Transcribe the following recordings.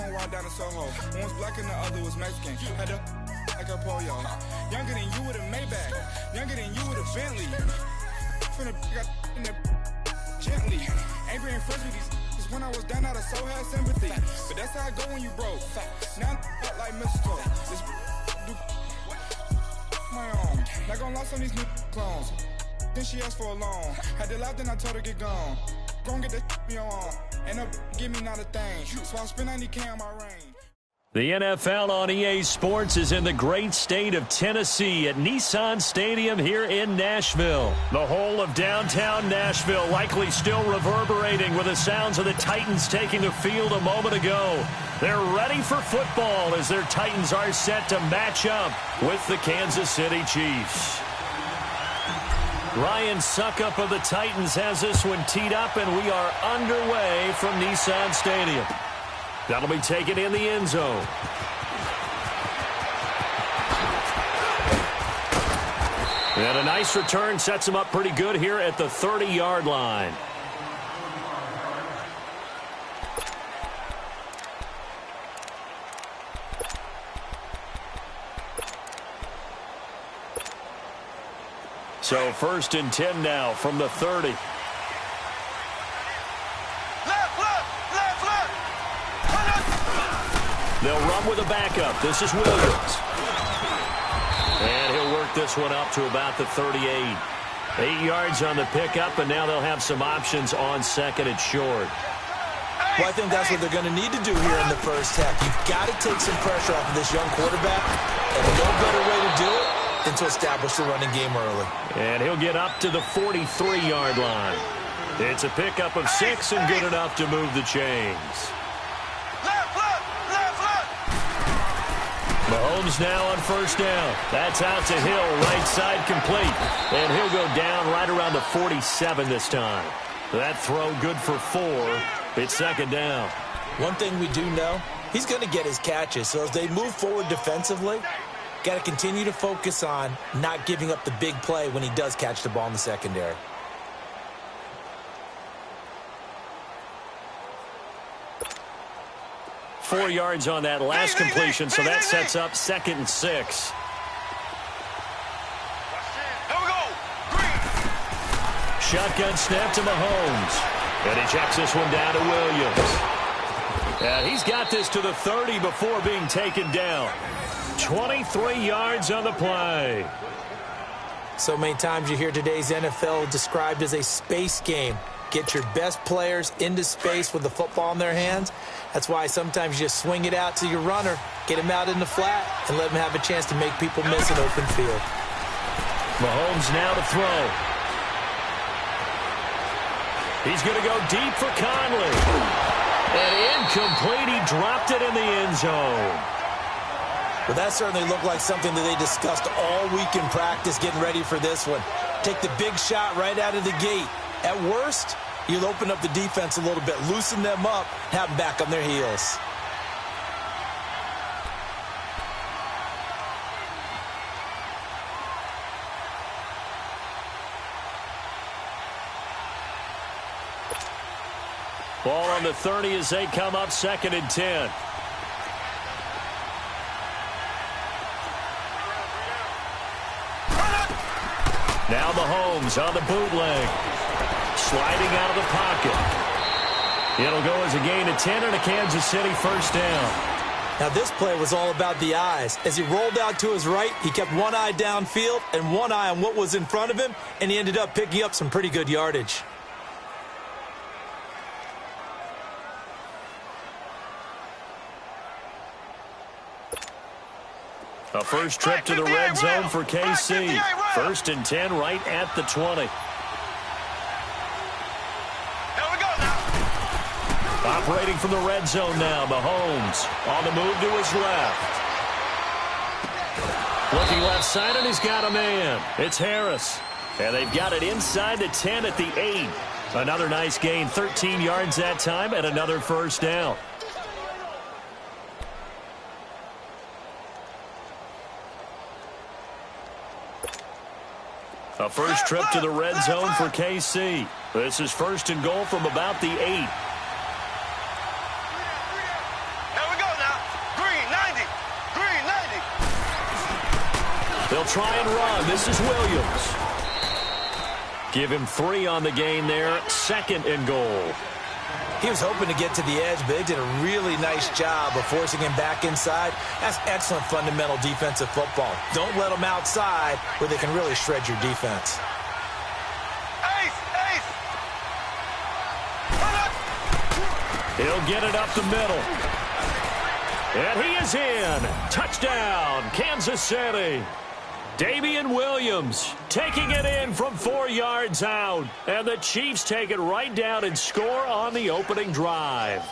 gon' ride down to Soho. One was black and the other was Mexican. Had to like a polio. Younger than you with a Maybach. Younger than you with a Bentley. Finna got in the gently. Angry and friends with these. Cause when I was down, I so had sympathy. But that's how I go when you broke. Now I'm up like mistletoe. This do my own. Not gon' lost on these new clones. Then she asked for a loan. Had to laugh, then I told her get gone. Gon' get that me on. And up, give me not a thing. So I spend 90K on my range. The NFL on EA Sports is in the great state of Tennessee at Nissan Stadium here in Nashville. The whole of downtown Nashville likely still reverberating with the sounds of the Titans taking the field a moment ago. They're ready for football as their Titans are set to match up with the Kansas City Chiefs. Ryan Suckup of the Titans has this one teed up, and we are underway from Nissan Stadium. That'll be taken in the end zone. And a nice return sets him up pretty good here at the 30-yard line. So 1st and 10 now from the 30. They'll run with a backup. This is Williams. And he'll work this one up to about the 38. 8 yards on the pickup, and now they'll have some options on second and short. Well, I think that's what they're going to need to do here in the first half. You've got to take some pressure off of this young quarterback, and no better way to do it than to establish the running game early. And he'll get up to the 43-yard line. It's a pickup of 6 and good enough to move the chains. Mahomes now on first down. That's out to Hill, right side complete. And he'll go down right around the 47 this time. That throw good for 4. It's second down. One thing we do know, he's going to get his catches. So as they move forward defensively, got to continue to focus on not giving up the big play when he does catch the ball in the secondary. Four yards on that last completion, so that sets up 2nd and 6. Here we go. Shotgun snap to Mahomes. And he checks this one down to Williams. And he's got this to the 30 before being taken down. 23 yards on the play. So many times you hear today's NFL described as a space game. Get your best players into space with the football in their hands. That's why sometimes you just swing it out to your runner, get him out in the flat, and let him have a chance to make people miss an open field. Mahomes now to throw. He's going to go deep for Conley. And incomplete. He dropped it in the end zone. Well, that certainly looked like something that they discussed all week in practice getting ready for this one. Take the big shot right out of the gate. At worst, you'll open up the defense a little bit, loosen them up, have them back on their heels. Ball on the 30 as they come up 2nd and 10. Now Mahomes on the bootleg. Sliding out of the pocket. It'll go as a gain of 10 and a Kansas City first down. Now this play was all about the eyes. As he rolled out to his right, he kept one eye downfield and one eye on what was in front of him, and he ended up picking up some pretty good yardage. A first trip to the red zone for KC. 1st and 10 right at the 20. Operating from the red zone now, Mahomes on the move to his left. Looking left side, and he's got a man. It's Harris. And they've got it inside the 10 at the 8. Another nice gain, 13 yards that time, and another first down. A first trip to the red zone for KC. This is 1st and goal from about the 8. Here we go. They'll try and run. This is Williams. Give him 3 on the gain there. 2nd and goal. He was hoping to get to the edge, but they did a really nice job of forcing him back inside. That's excellent fundamental defensive football. Don't let them outside where they can really shred your defense. He'll get it up the middle. And he is in. Touchdown, Kansas City. Damian Williams taking it in from 4 yards out. And the Chiefs take it right down and score on the opening drive.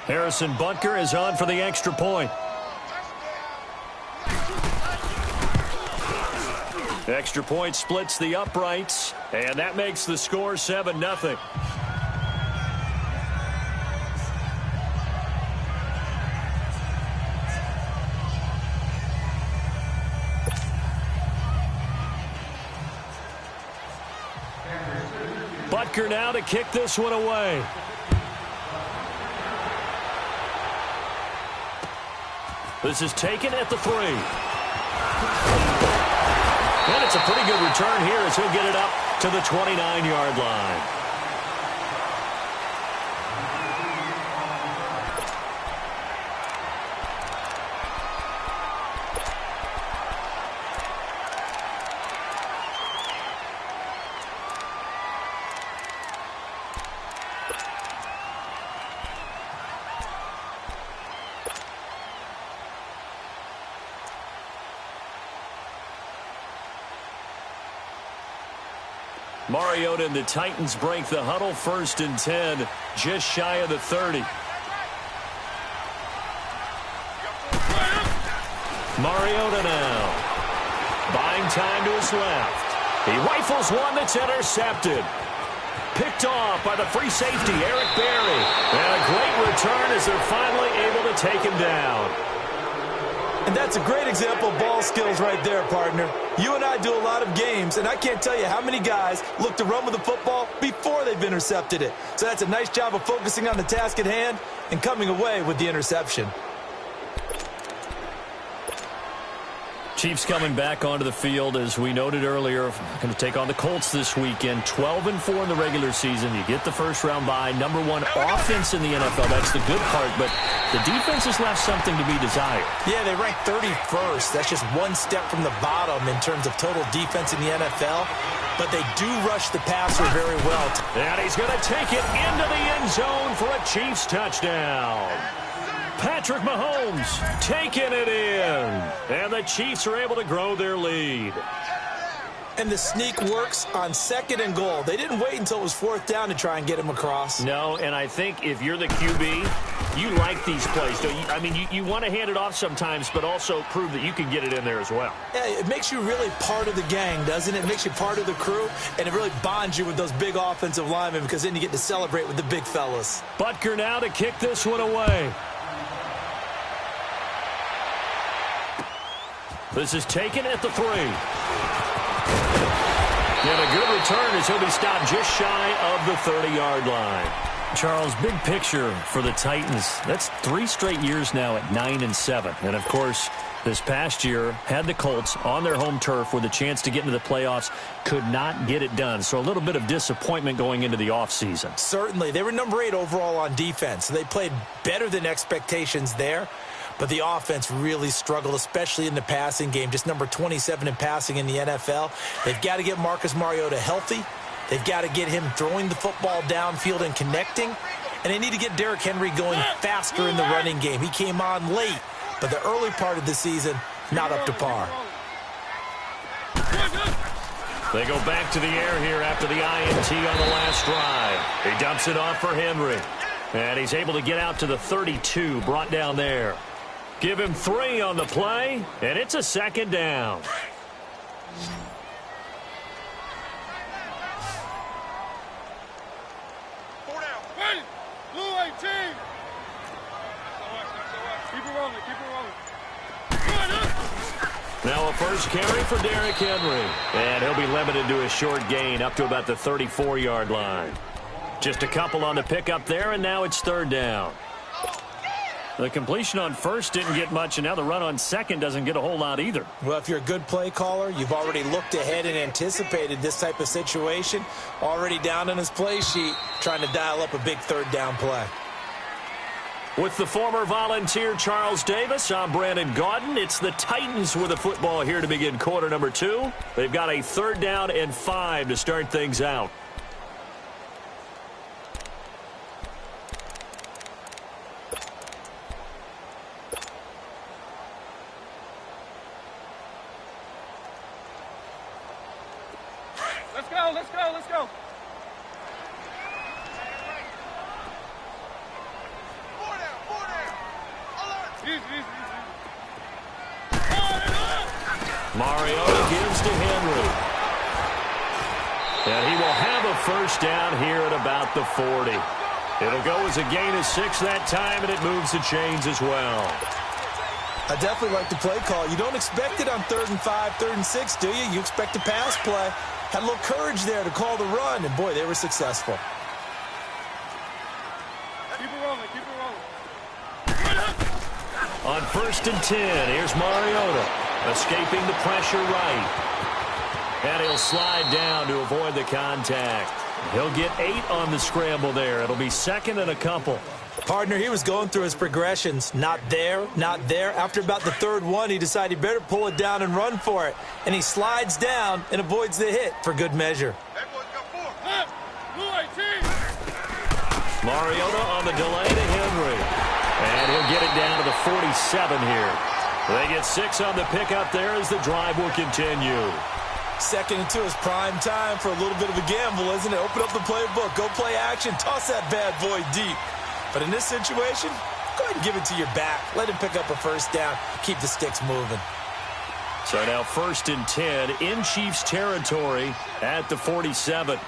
Harrison Butker is on for the extra point. Extra point splits the uprights, and that makes the score 7-0. Butker now to kick this one away. This is taken at the 3. And it's a pretty good return here as he'll get it up to the 29-yard line. Mariota and the Titans break the huddle. 1st and 10, just shy of the 30. Mariota now. Buying time to his left. He rifles one that's intercepted. Picked off by the free safety, Eric Berry. And a great return as they're finally able to take him down. And that's a great example of ball skills right there, partner. You and I do a lot of games, and I can't tell you how many guys look to run with the football before they've intercepted it. So that's a nice job of focusing on the task at hand and coming away with the interception. Chiefs coming back onto the field, as we noted earlier, going to take on the Colts this weekend. 12-4 in the regular season. You get the first-round bye. Number 1 offense in the NFL. That's the good part, but the defense has left something to be desired. Yeah, they rank 31st. That's just one step from the bottom in terms of total defense in the NFL. But they do rush the passer very well. And he's going to take it into the end zone for a Chiefs touchdown. Patrick Mahomes taking it in. And the Chiefs are able to grow their lead. And the sneak works on 2nd and goal. They didn't wait until it was 4th down to try and get him across. No, and I think if you're the QB, you like these plays. Don't you? I mean, you want to hand it off sometimes, but also prove that you can get it in there as well. Yeah, it makes you really part of the gang, doesn't it? It makes you part of the crew, and it really bonds you with those big offensive linemen because then you get to celebrate with the big fellas. Butker now to kick this one away. This is taken at the 3. And a good return as he'll be stopped just shy of the 30-yard line. Charles, big picture for the Titans. That's 3 straight years now at 9-7. And, of course, this past year had the Colts on their home turf with a chance to get into the playoffs. Could not get it done. So a little bit of disappointment going into the offseason. Certainly. They were number 8 overall on defense. So they played better than expectations there. But the offense really struggled, especially in the passing game. Just number 27 in passing in the NFL. They've got to get Marcus Mariota healthy. They've got to get him throwing the football downfield and connecting. And they need to get Derrick Henry going faster in the running game. He came on late, but the early part of the season, not up to par. They go back to the air here after the INT on the last drive. He dumps it off for Henry. And he's able to get out to the 32, brought down there. Give him 3 on the play, and it's a 2nd down. Blue 18. Keep it rolling, keep it rolling. Now a first carry for Derrick Henry. And he'll be limited to a short gain up to about the 34-yard line. Just a couple on the pickup there, and now it's third down. The completion on first didn't get much, and now the run on second doesn't get a whole lot either. Well, if you're a good play caller, you've already looked ahead and anticipated this type of situation. Already down on his play sheet, trying to dial up a big third down play. With the former Volunteer Charles Davis, I'm Brandon Gaudin. It's the Titans with the football here to begin quarter number 2. They've got a third down and 5 to start things out. Let's go. Mariota gives to Henry. And he will have a first down here at about the 40. It'll go as a gain of 6 that time, and it moves the chains as well. I definitely like the play call. You don't expect it on 3rd and 5, 3rd and 6, do you? You expect a pass play. Had a little courage there to call the run, and boy, they were successful. Keep it rolling. On 1st and 10, here's Mariota, escaping the pressure right. And he'll slide down to avoid the contact. He'll get 8 on the scramble there. It'll be 2nd and a couple. Partner, he was going through his progressions. Not there, not there. After about the 3rd one, he decided he better pull it down and run for it. And he slides down and avoids the hit for good measure. Mariota on the delay to Henry. And he'll get it down to the 47 here. They get 6 on the pickup there as the drive will continue. 2nd and 2 is prime time for a little bit of a gamble, isn't it? Open up the playbook, go play action, toss that bad boy deep. But in this situation, go ahead and give it to your back. Let him pick up a first down. Keep the sticks moving. So now 1st and 10 in Chiefs territory at the 47.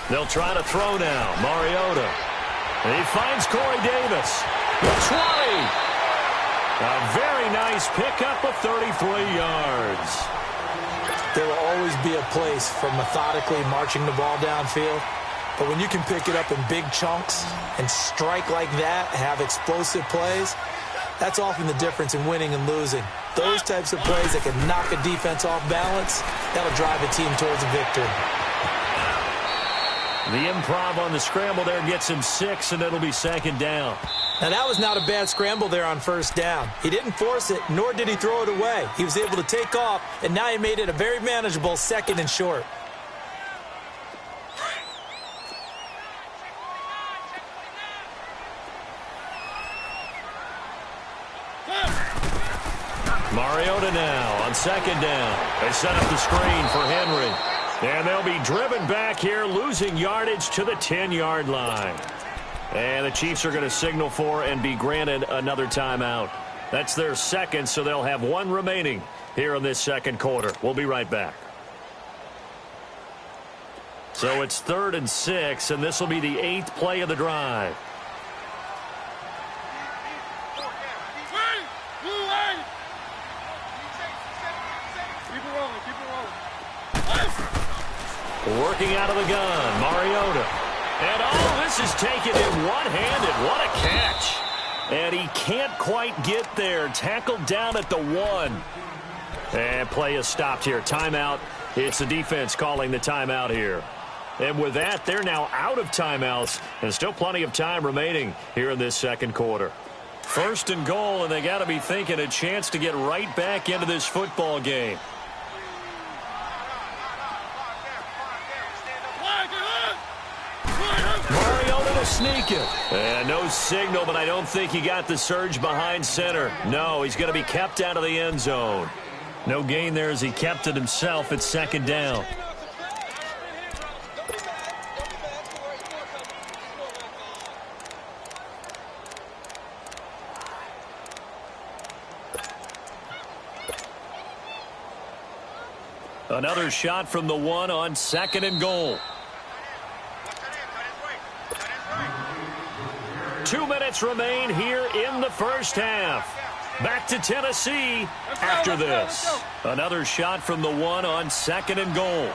They'll try to throw now. Mariota. And he finds Corey Davis. The 20. A very nice pickup of 33 yards. There will always be a place for methodically marching the ball downfield. But when you can pick it up in big chunks and strike like that, have explosive plays, that's often the difference in winning and losing. Those types of plays that can knock a defense off balance, that'll drive a team towards a victory. The improv on the scramble there gets him 6, and it'll be 2nd down. Now, that was not a bad scramble there on 1st down. He didn't force it, nor did he throw it away. He was able to take off, and now he made it a very manageable 2nd and short. Mariota now on 2nd down. They set up the screen for Henry. And they'll be driven back here, losing yardage to the 10-yard line. And the Chiefs are going to signal for and be granted another timeout. That's their 2nd, so they'll have 1 remaining here in this 2nd quarter. We'll be right back. So it's 3rd and 6, and this will be the 8th play of the drive. Working out of the gun, Mariota. And this is taken in one-handed. What a catch. And he can't quite get there. Tackled down at the 1. And play is stopped here. Timeout. It's the defense calling the timeout here. And with that, they're now out of timeouts. And still plenty of time remaining here in this 2nd quarter. 1st and goal, and they got to be thinking a chance to get right back into this football game. Mariota to sneak it. And no signal, but I don't think he got the surge behind center. No, he's going to be kept out of the end zone. No gain there as he kept it himself at 2nd down. Another shot from the 1 on 2nd and goal. 2 minutes remain here in the first half. Back to Tennessee after this. Another shot from the one on 2nd and goal.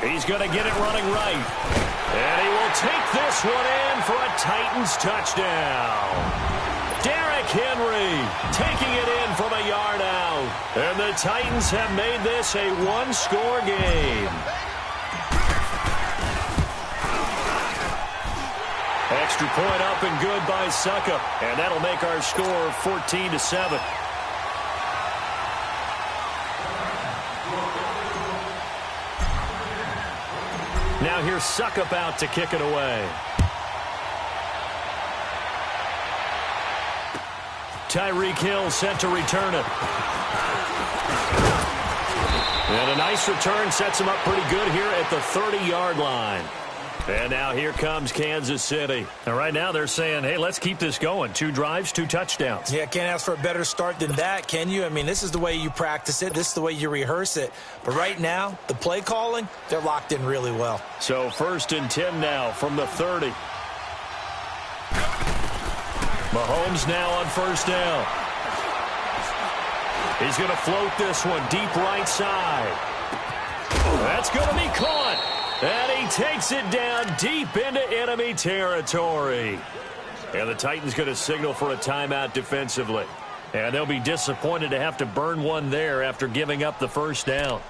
He's going to get it running right. And he will take this one in for a Titans touchdown. Derrick Henry taking it in from a yard out. And the Titans have made this a one-score game. Extra point up and good by Suckup. And that'll make our score 14-7. Now here's Suckup out to kick it away. Tyreek Hill set to return it. And a nice return sets him up pretty good here at the 30-yard line. And now here comes Kansas City. And right now they're saying, hey, let's keep this going. 2 drives, 2 touchdowns. Yeah, can't ask for a better start than that, can you? I mean, this is the way you practice it. This is the way you rehearse it. But right now, the play calling, they're locked in really well. So 1st and 10 now from the 30. Mahomes now on 1st down. He's going to float this one deep right side. That's going to be caught. And he takes it down deep into enemy territory. And the Titans going to signal for a timeout defensively. And they'll be disappointed to have to burn one there after giving up the 1st down.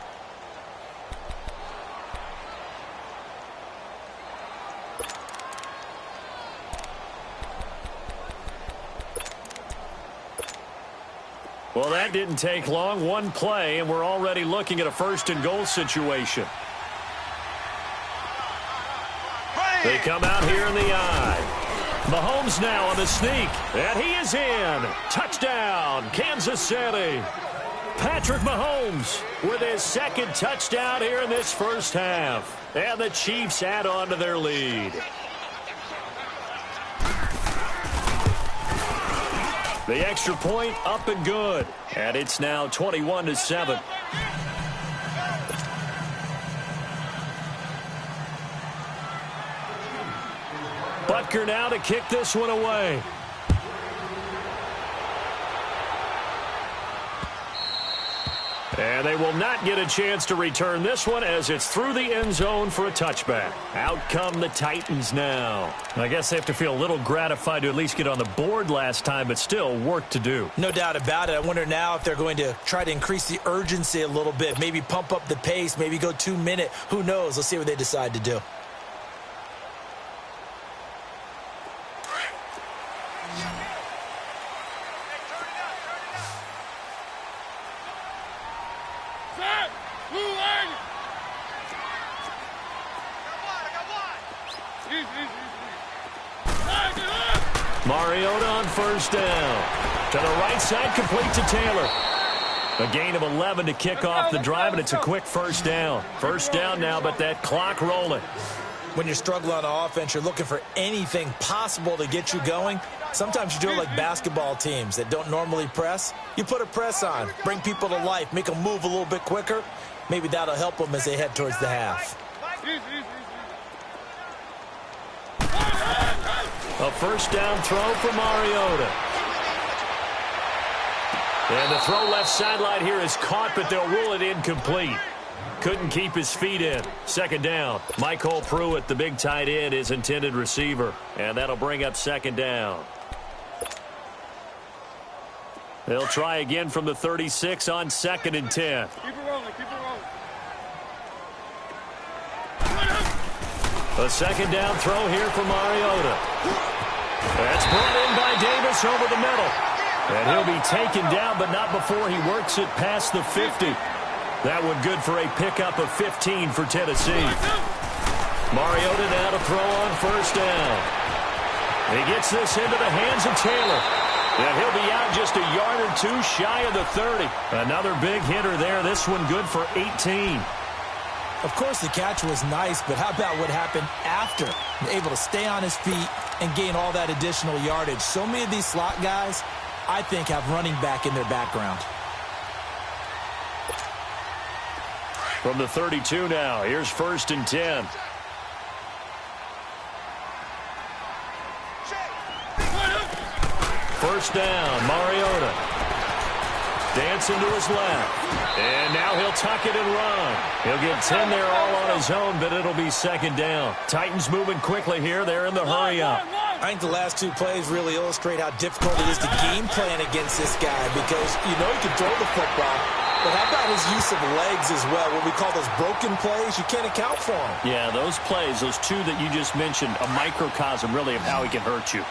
Well, that didn't take long. One play, and we're already looking at a 1st and goal situation. They come out here in the eye. Mahomes now on the sneak. And he is in. Touchdown, Kansas City. Patrick Mahomes with his 2nd touchdown here in this first half. And the Chiefs add on to their lead. The extra point up and good. And it's now 21-7. Butker now to kick this one away. And they will not get a chance to return this one as it's through the end zone for a touchback. Out come the Titans now. I guess they have to feel a little gratified to at least get on the board last time, but still work to do. No doubt about it. I wonder now if they're going to try to increase the urgency a little bit, maybe pump up the pace, maybe go 2-minute. Who knows? Let's see what they decide to do. Mariota on 1st down. To the right side, complete to Taylor. A gain of 11 to kick off the drive, and it's a quick 1st down. 1st down now, but that clock rolling. When you're struggling on offense, you're looking for anything possible to get you going. Sometimes you do it like basketball teams that don't normally press. You put a press on, bring people to life, make them move a little bit quicker. Maybe that'll help them as they head towards the half. A 1st down throw for Mariota. And the throw left sideline here is caught, but they'll rule it incomplete. Couldn't keep his feet in. 2nd down. Michael Pruitt, the big tight end, is intended receiver. And that'll bring up 2nd down. They'll try again from the 36 on 2nd and 10. Keep it rolling, keep it rolling. A 2nd down throw here for Mariota. That's brought in by Davis over the middle. And he'll be taken down, but not before he works it past the 50. That one good for a pickup of 15 for Tennessee. Mariota now to throw on 1st down. He gets this into the hands of Taylor. And he'll be out just a yard or 2 shy of the 30. Another big hitter there. This one good for 18. Of course, the catch was nice, but how about what happened after? Able to stay on his feet and gain all that additional yardage. So many of these slot guys, I think, have running back in their background. From the 32 now, here's 1st and 10. First down, Mariota. Dancing to his left. And now he'll tuck it and run. He'll get 10 there all on his own, but it'll be 2nd down. Titans moving quickly here. They're in the hurry up. I think the last 2 plays really illustrate how difficult it is to game plan against this guy because you know he can throw the football, but how about his use of legs as well? What we call those broken plays, you can't account for them. Yeah, those plays, those 2 that you just mentioned, a microcosm really of how he can hurt you.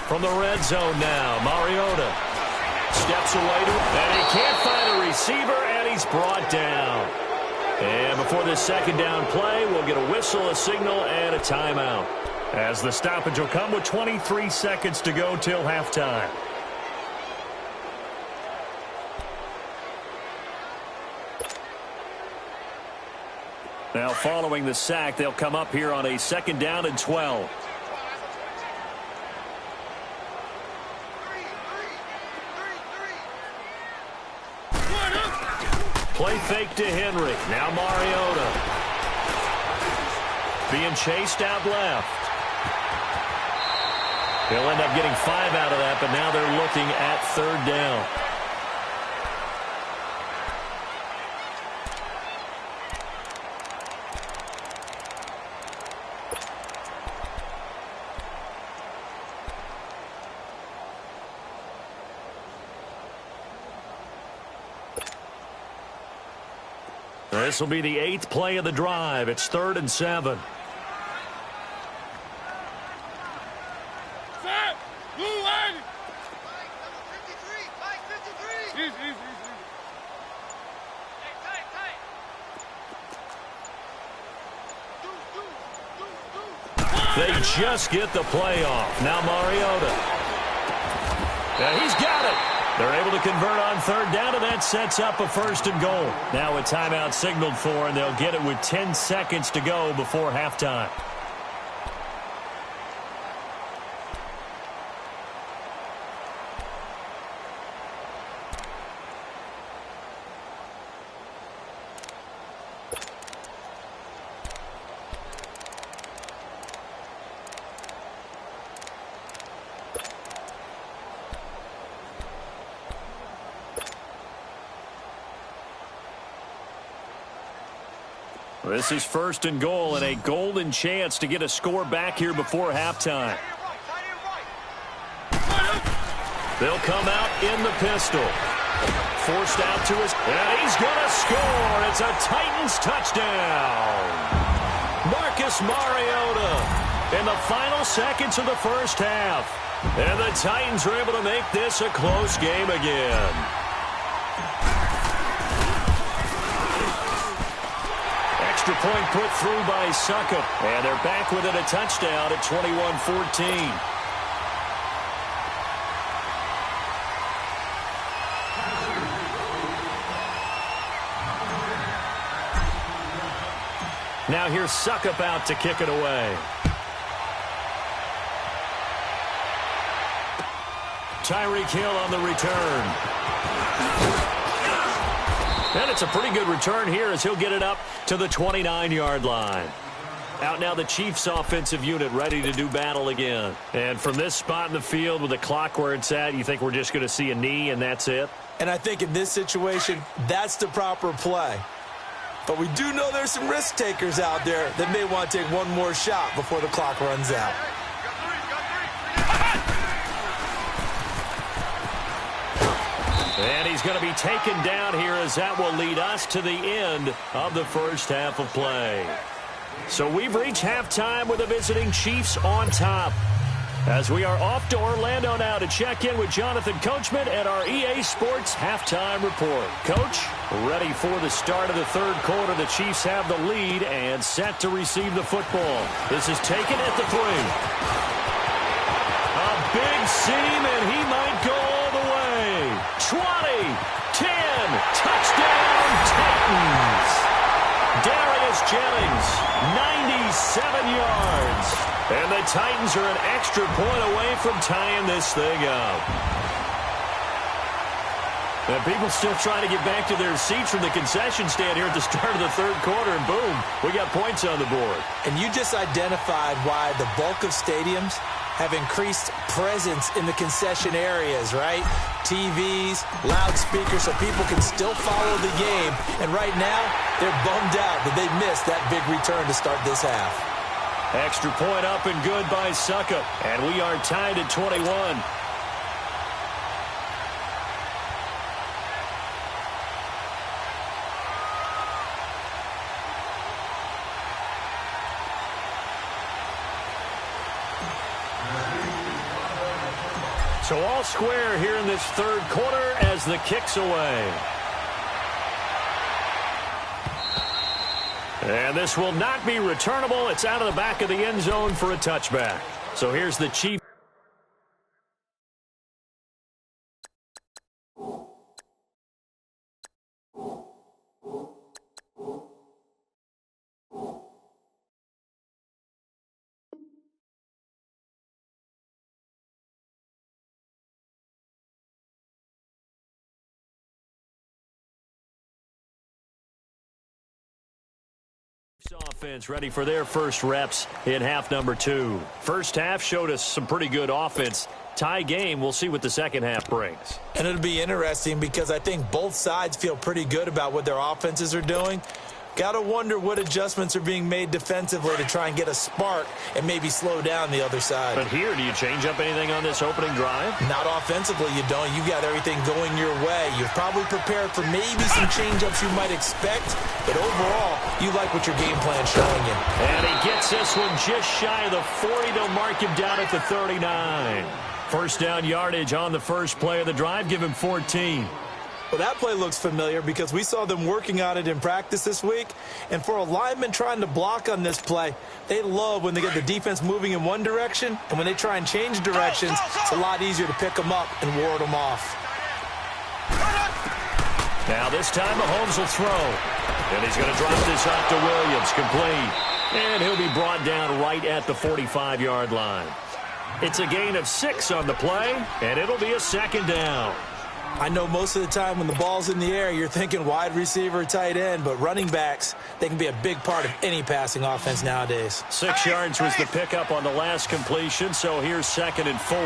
From the red zone now, Mariota steps away and he can't find a receiver, and he's brought down. And before this 2nd down play, we'll get a whistle, a signal, and a timeout, as the stoppage will come with 23 seconds to go till halftime. Now, following the sack, they'll come up here on a 2nd down and 12. Play fake to Henry. Now Mariota. Being chased out left. He'll end up getting 5 out of that, but now they're looking at 3rd down. This will be the 8th play of the drive. It's 3rd and 7. They just get the play off. Now Mariota. Yeah, he's got it. They're able to convert on 3rd down, and that sets up a 1st and goal. Now a timeout signaled for, and they'll get it with 10 seconds to go before halftime. This is 1st and goal and a golden chance to get a score back here before halftime. They'll come out in the pistol. Forced out to his, and he's going to score. It's a Titans touchdown. Marcus Mariota in the final seconds of the 1st half. And the Titans are able to make this a close game again. Extra point put through by Succop. And they're back within a touchdown at 21-14. Now here's Succop out to kick it away. Tyreek Hill on the return. And it's a pretty good return here as he'll get it up to the 29-yard line. Out now the Chiefs offensive unit ready to do battle again. And from this spot in the field with the clock where it's at, you think we're just going to see a knee and that's it? And I think in this situation, that's the proper play. But we do know there's some risk takers out there that may want to take one more shot before the clock runs out. And he's going to be taken down here as that will lead us to the end of the first half of play. So we've reached halftime with the visiting Chiefs on top. As we are off to Orlando now to check in with Jonathan Coachman at our EA Sports Halftime Report. Coach, ready for the start of the third quarter. The Chiefs have the lead and set to receive the football. This is taken at the 3. A big seam, and he might go all the way. 20, 10, touchdown Titans. Darius Jennings 97 yards. And the Titans are an extra point away from tying this thing up. And people still trying to get back to their seats from the concession stand here at the start of the third quarter, and boom, we got points on the board. And you just identified why the bulk of stadiums have increased presence in the concession areas, right? TVs, loudspeakers, so people can still follow the game. And right now, they're bummed out that they missed that big return to start this half. Extra point up and good by Suckup. And we are tied at 21. So all square here in this third quarter as the kick's away. And this will not be returnable. It's out of the back of the end zone for a touchback. So here's the Chiefs. Offense ready for their first reps in half number 2. First half showed us some pretty good offense. Tie game, we'll see what the second half brings. And it'll be interesting because I think both sides feel pretty good about what their offenses are doing. Got to wonder what adjustments are being made defensively to try and get a spark and maybe slow down the other side. But here, do you change up anything on this opening drive? Not offensively, you don't. You've got everything going your way. You're probably prepared for maybe some change-ups you might expect, but overall, you like what your game plan's showing you. And he gets this one just shy of the 40. They'll mark him down at the 39. First down yardage on the first play of the drive. Give him 14. Well, that play looks familiar because we saw them working on it in practice this week. And for a lineman trying to block on this play, they love when they get the defense moving in one direction. And when they try and change directions, it's a lot easier to pick them up and ward them off. Now this time Mahomes will throw. And he's going to drop this off to Williams, complete. And he'll be brought down right at the 45-yard line. It's a gain of 6 on the play, and it'll be a second down. I know most of the time when the ball's in the air, you're thinking wide receiver, tight end, but running backs, they can be a big part of any passing offense nowadays. 6 yards was the pickup on the last completion, so here's 2nd and 4.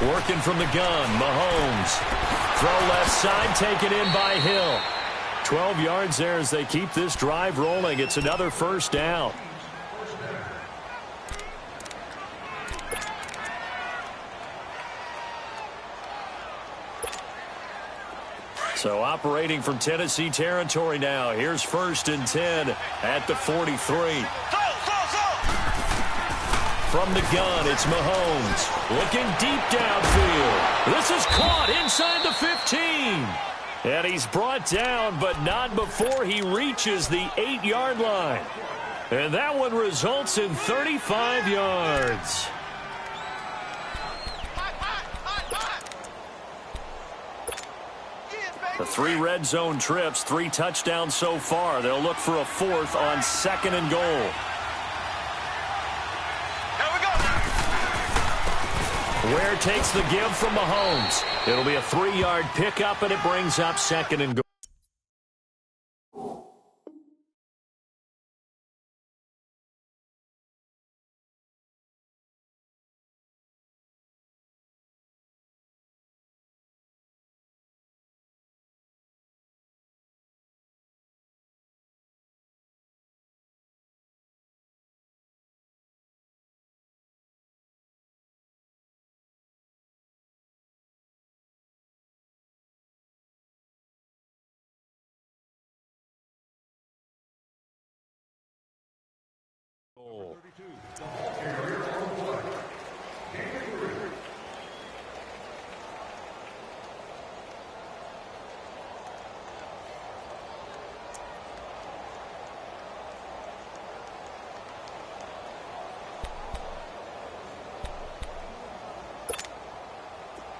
Working from the gun, Mahomes. Throw left side, taken in by Hill. 12 yards there as they keep this drive rolling. It's another first down. So operating from Tennessee territory now. Here's 1st and 10 at the 43. From the gun, it's Mahomes. Looking deep downfield. This is caught inside the 15. And he's brought down, but not before he reaches the 8-yard line. And that one results in 35 yards. The 3 red zone trips, 3 touchdowns so far. They'll look for a 4th on 2nd and goal. Here we go. Ware takes the give from Mahomes. It'll be a 3-yard pickup, and it brings up 2nd and goal.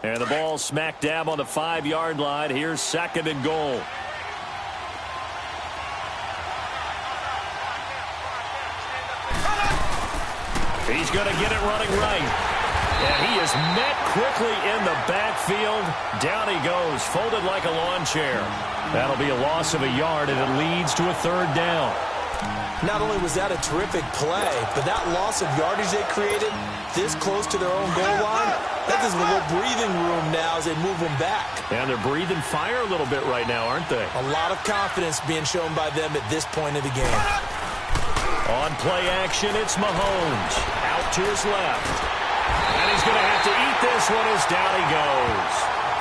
And the ball smack dab on the 5-yard line. Here's 2nd and goal. He's going to get it running right. And he is met quickly in the backfield. Down he goes, folded like a lawn chair. That'll be a loss of a yard, and it leads to a third down. Not only was that a terrific play, but that loss of yardage they created this close to their own goal line, that gives them a little breathing room now as they move them back. And they're breathing fire a little bit right now, aren't they? A lot of confidence being shown by them at this point of the game. On play action, it's Mahomes. Out to his left. And he's going to have to eat this one as down he goes.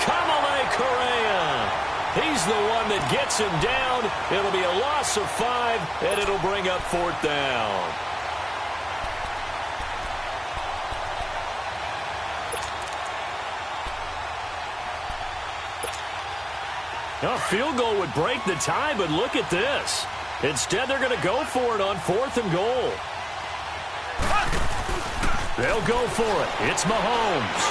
Kamale Correa. He's the one that gets him down. It'll be a loss of 5, and it'll bring up fourth down. A field goal would break the tie, but look at this. Instead, they're going to go for it on 4th and goal. They'll go for it. It's Mahomes.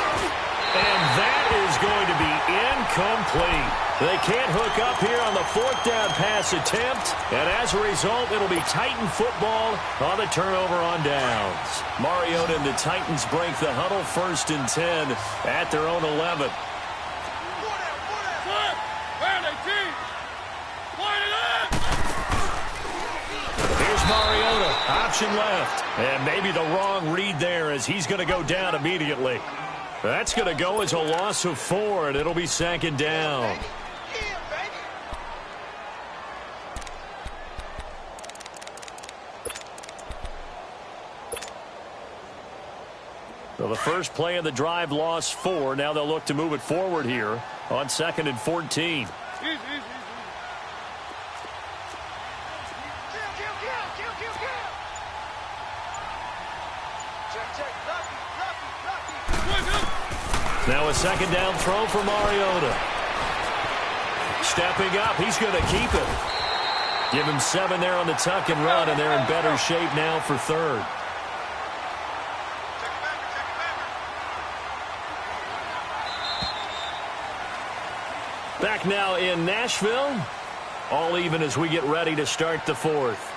And that is going to be incomplete. They can't hook up here on the 4th down pass attempt. And as a result, it'll be Titan football on the turnover on downs. Mariota and the Titans break the huddle 1st and 10 at their own 11. Here's Mariota, option left. And maybe the wrong read there as he's going to go down immediately. That's going to go as a loss of 4, and it'll be 2nd down. So the first play of the drive lost 4. Now they'll look to move it forward here on 2nd and 14. Now a 2nd down throw for Mariota. Stepping up, he's going to keep it. Give him 7 there on the tuck and run, and they're in better shape now for 3rd. Back now in Nashville. All even as we get ready to start the 4th.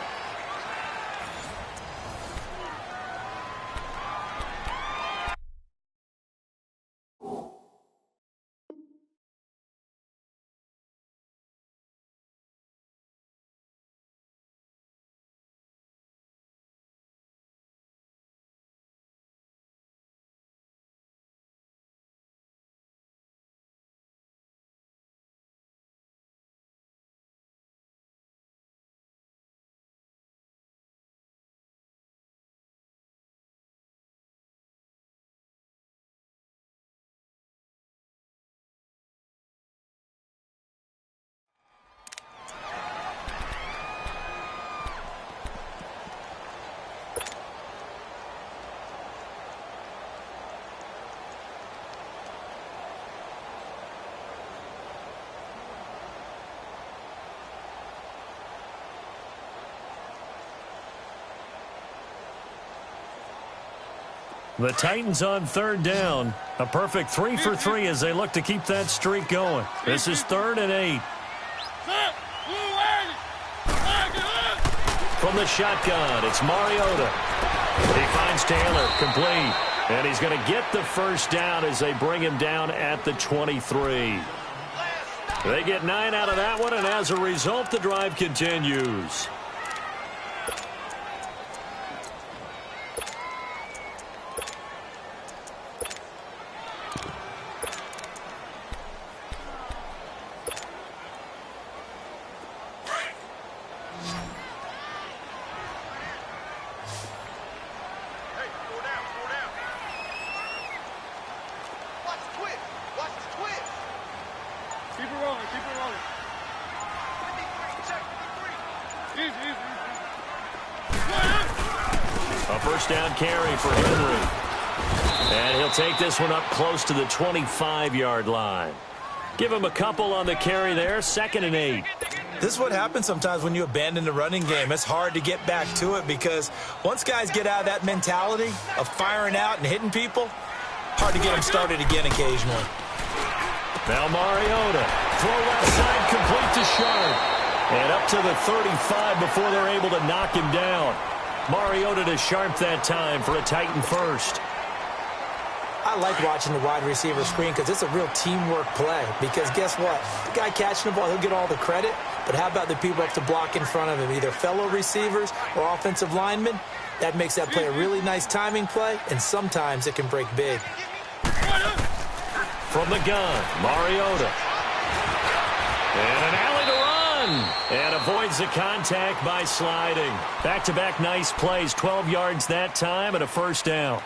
The Titans on 3rd down. A perfect 3 for 3 as they look to keep that streak going. This is 3rd and 8. From the shotgun, it's Mariota. He finds Taylor, complete. And he's going to get the first down as they bring him down at the 23. They get 9 out of that one, and as a result, the drive continues. A first down carry for Henry. And he'll take this one up close to the 25-yard line. Give him a couple on the carry there, 2nd and 8. This is what happens sometimes when you abandon the running game. It's hard to get back to it because once guys get out of that mentality of firing out and hitting people, hard to get them started again occasionally. Now Mariota, throw left side, complete to Sharp. And up to the 35 before they're able to knock him down. Mariota to sharp that time for a Titan first. I like watching the wide receiver screen because it's a real teamwork play. Because guess what? The guy catching the ball, he'll get all the credit. But how about the people up to block in front of him, either fellow receivers or offensive linemen? That makes that play a really nice timing play, and sometimes it can break big. From the gun, Mariota. And an alley to run. And avoids the contact by sliding. Back-to-back nice plays, 12 yards that time and a first down.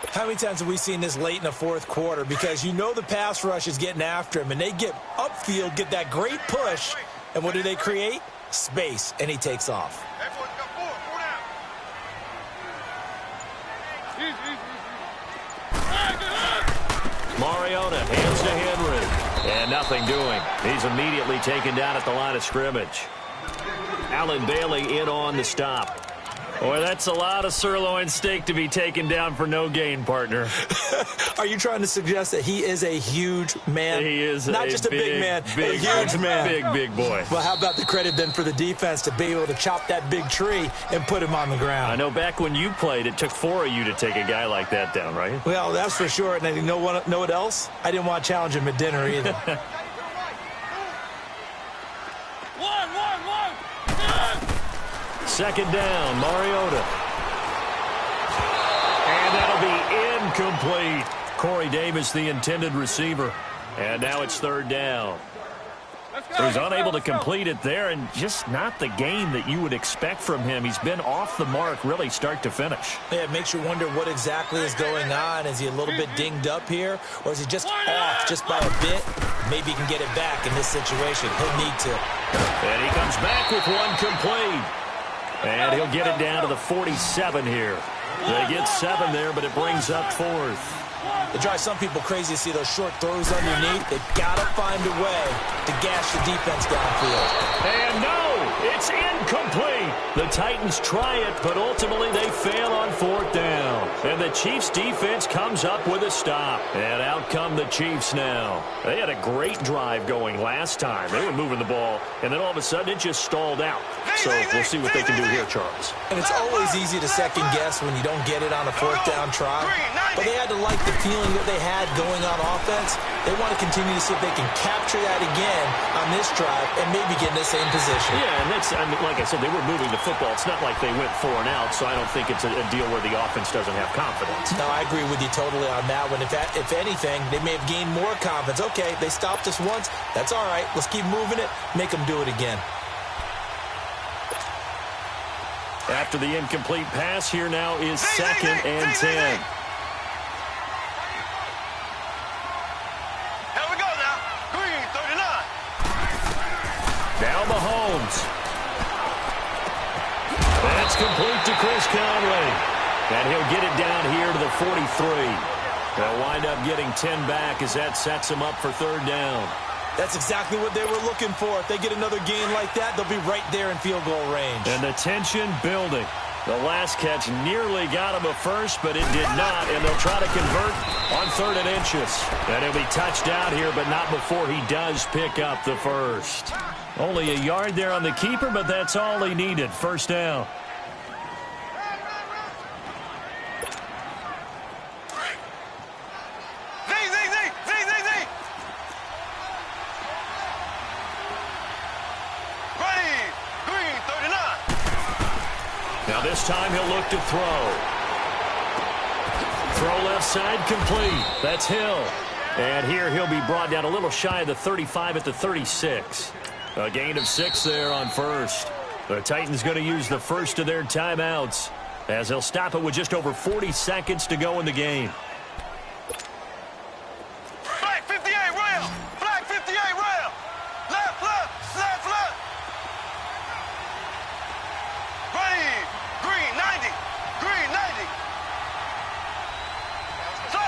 How many times have we seen this late in the fourth quarter? Because you know the pass rush is getting after him, and they get upfield, get that great push, and what do they create? Space, and he takes off. Mariota hands to Henry. And nothing doing. He's immediately taken down at the line of scrimmage. Allen Bailey in on the stop. Boy, that's a lot of sirloin steak to be taken down for no gain, partner. Are you trying to suggest that he is a huge man? He is not just a big man, a huge man. Big boy. Well, how about the credit then for the defense to be able to chop that big tree and put him on the ground? I know back when you played, it took 4 of you to take a guy like that down, right? Well, that's for sure. And you know what else? I didn't want to challenge him at dinner either. Second down, Mariota. And that'll be incomplete. Corey Davis, the intended receiver. And now it's third down. He's unable to complete it there, and just not the game that you would expect from him. He's been off the mark really start to finish. Yeah, it makes you wonder what exactly is going on. Is he a little bit dinged up here, or is he just off just by a bit? Maybe he can get it back in this situation. He'll need to. And he comes back with one complete. And he'll get it down to the 47 here. They get 7 there, but it brings up 4th. It drives some people crazy to see those short throws underneath. They've got to find a way to gash the defense downfield. And no, it's incomplete. The Titans try it, but ultimately they fail on 4th down. And the Chiefs defense comes up with a stop. And out come the Chiefs now. They had a great drive going last time. They were moving the ball, and then all of a sudden it just stalled out. So we'll see what they can do here, Charles. And it's always easy to second guess when you don't get it on a 4th down try. But they had to like the feeling that they had going on offense. They want to continue to see if they can capture that again on this drive and maybe get in the same position. Yeah, and that's, I mean, like I said, they were moving the football. It's not like they went 4 and out, so I don't think it's a deal where the offense doesn't have confidence. No, I agree with you totally on that one. If anything, they may have gained more confidence. Okay, they stopped us once. That's all right. Let's keep moving it. Make them do it again. After the incomplete pass, here now is 2nd and 10. Here we go now. Green, 39. Now Mahomes. That's complete to Chris Conley. And he'll get it down here to the 43. They'll wind up getting 10 back as that sets him up for 3rd down. That's exactly what they were looking for. If they get another gain like that, they'll be right there in field goal range. And the tension building. The last catch nearly got him a first, but it did not. And they'll try to convert on 3rd and inches. And he'll be touched down here, but not before he does pick up the first. Only a yard there on the keeper, but that's all he needed. First down. Now this time he'll look to throw. Throw left side complete. That's Hill. And here he'll be brought down a little shy of the 35 at the 36. A gain of 6 there on 1st. The Titans going to use the first of their timeouts as they'll stop it with just over 40 seconds to go in the game. Flag 58 rail. Flag 58 rail. Left, left, left, left. Ready. Green 90. Green 90. So.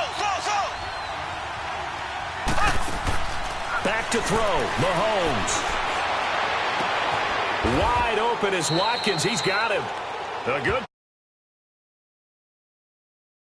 Back to throw. Mahomes. Wide open is Watkins. He's got him. A good